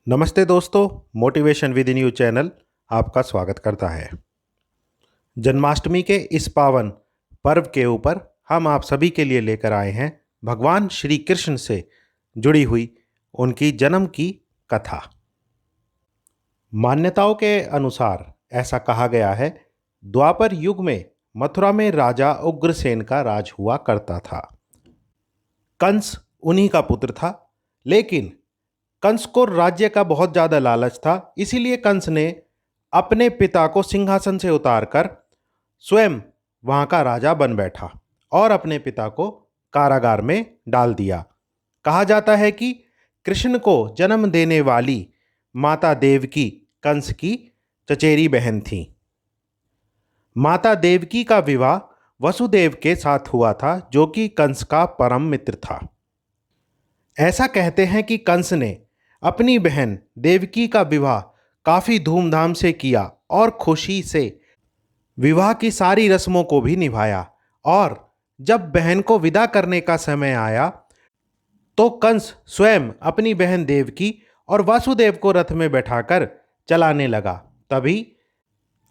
नमस्ते दोस्तों, motivation with new channel आपका स्वागत करता है। जन्माष्टमी के इस पावन पर्व के ऊपर हम आप सभी के लिए लेकर आए हैं भगवान श्री कृष्ण से जुड़ी हुई उनकी जन्म की कथा। मान्यताओं के अनुसार ऐसा कहा गया है, द्वापर युग में मथुरा में राजा उग्रसेन का राज हुआ करता था। कंस उन्हीं का पुत्र था, लेकिन कंस को राज्य का बहुत ज़्यादा लालच था। इसीलिए कंस ने अपने पिता को सिंहासन से उतारकर स्वयं वहाँ का राजा बन बैठा और अपने पिता को कारागार में डाल दिया। कहा जाता है कि कृष्ण को जन्म देने वाली माता देवकी कंस की चचेरी बहन थी। माता देवकी का विवाह वसुदेव के साथ हुआ था, जो कि कंस का परम मित्र था। ऐसा कहते हैं कि कंस ने अपनी बहन देवकी का विवाह काफ़ी धूमधाम से किया और खुशी से विवाह की सारी रस्मों को भी निभाया। और जब बहन को विदा करने का समय आया तो कंस स्वयं अपनी बहन देवकी और वासुदेव को रथ में बैठाकर चलाने लगा। तभी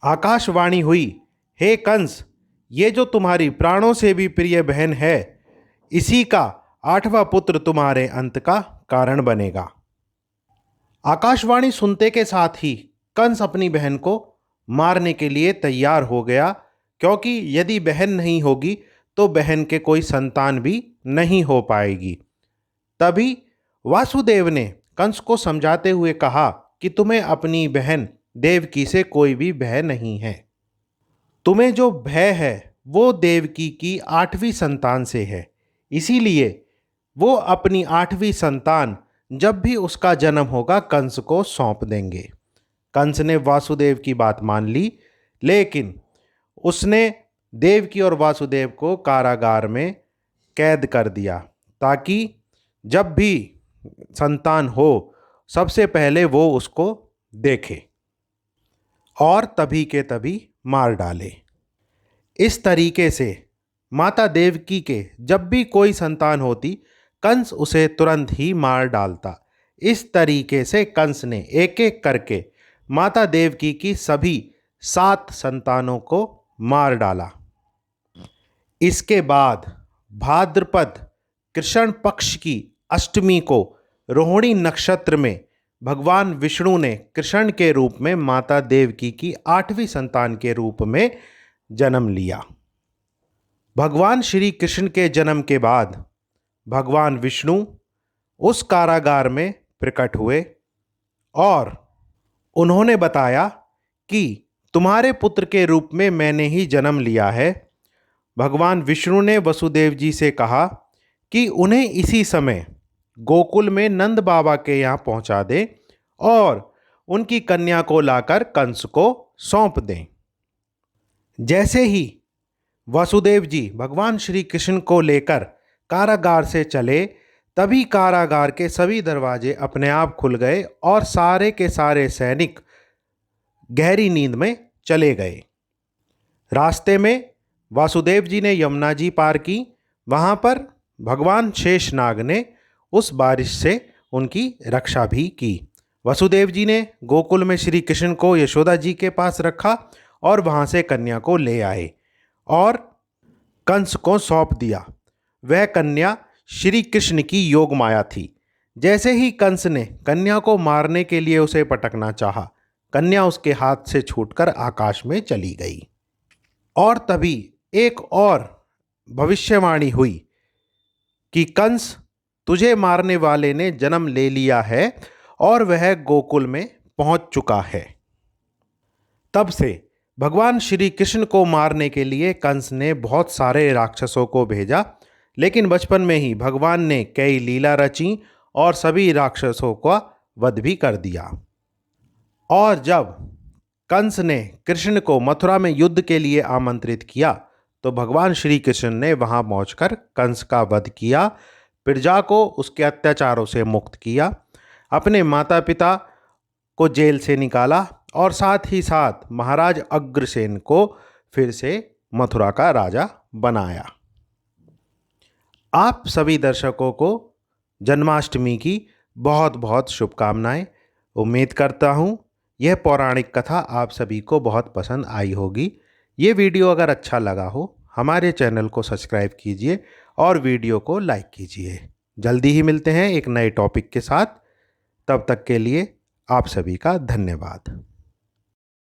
आकाशवाणी हुई, हे कंस, ये जो तुम्हारी प्राणों से भी प्रिय बहन है, इसी का 8वां पुत्र तुम्हारे अंत का कारण बनेगा। आकाशवाणी सुनते के साथ ही कंस अपनी बहन को मारने के लिए तैयार हो गया, क्योंकि यदि बहन नहीं होगी तो बहन के कोई संतान भी नहीं हो पाएगी। तभी वासुदेव ने कंस को समझाते हुए कहा कि तुम्हें अपनी बहन देवकी से कोई भी भय नहीं है। तुम्हें जो भय है वो देवकी की 8वीं संतान से है। इसीलिए वो अपनी 8वीं संतान जब भी उसका जन्म होगा कंस को सौंप देंगे। कंस ने वासुदेव की बात मान ली, लेकिन उसने देवकी और वासुदेव को कारागार में कैद कर दिया, ताकि जब भी संतान हो सबसे पहले वो उसको देखे और तभी के तभी मार डाले। इस तरीके से माता देवकी के जब भी कोई संतान होती, कंस उसे तुरंत ही मार डालता। इस तरीके से कंस ने एक एक करके माता देवकी की सभी 7 संतानों को मार डाला। इसके बाद भाद्रपद कृष्ण पक्ष की अष्टमी को रोहिणी नक्षत्र में भगवान विष्णु ने कृष्ण के रूप में माता देवकी की 8वीं संतान के रूप में जन्म लिया। भगवान श्री कृष्ण के जन्म के बाद भगवान विष्णु उस कारागार में प्रकट हुए और उन्होंने बताया कि तुम्हारे पुत्र के रूप में मैंने ही जन्म लिया है। भगवान विष्णु ने वसुदेव जी से कहा कि उन्हें इसी समय गोकुल में नंद बाबा के यहाँ पहुँचा दें और उनकी कन्या को लाकर कंस को सौंप दें। जैसे ही वसुदेव जी भगवान श्री कृष्ण को लेकर कारागार से चले, तभी कारागार के सभी दरवाजे अपने आप खुल गए और सारे के सारे सैनिक गहरी नींद में चले गए। रास्ते में वासुदेव जी ने यमुना जी पार की। वहाँ पर भगवान शेषनाग ने उस बारिश से उनकी रक्षा भी की। वसुदेव जी ने गोकुल में श्री कृष्ण को यशोदा जी के पास रखा और वहाँ से कन्या को ले आए और कंस को सौंप दिया। वह कन्या श्री कृष्ण की योग माया थी। जैसे ही कंस ने कन्या को मारने के लिए उसे पटकना चाहा, कन्या उसके हाथ से छूटकर आकाश में चली गई। और तभी एक और भविष्यवाणी हुई कि कंस, तुझे मारने वाले ने जन्म ले लिया है और वह गोकुल में पहुंच चुका है। तब से भगवान श्री कृष्ण को मारने के लिए कंस ने बहुत सारे राक्षसों को भेजा, लेकिन बचपन में ही भगवान ने कई लीला रची और सभी राक्षसों का वध भी कर दिया। और जब कंस ने कृष्ण को मथुरा में युद्ध के लिए आमंत्रित किया, तो भगवान श्री कृष्ण ने वहां पहुंचकर कंस का वध किया, प्रजा को उसके अत्याचारों से मुक्त किया, अपने माता पिता को जेल से निकाला और साथ ही साथ महाराज अग्रसेन को फिर से मथुरा का राजा बनाया। आप सभी दर्शकों को जन्माष्टमी की बहुत बहुत शुभकामनाएं। उम्मीद करता हूँ यह पौराणिक कथा आप सभी को बहुत पसंद आई होगी। ये वीडियो अगर अच्छा लगा हो हमारे चैनल को सब्सक्राइब कीजिए और वीडियो को लाइक कीजिए। जल्दी ही मिलते हैं एक नए टॉपिक के साथ। तब तक के लिए आप सभी का धन्यवाद।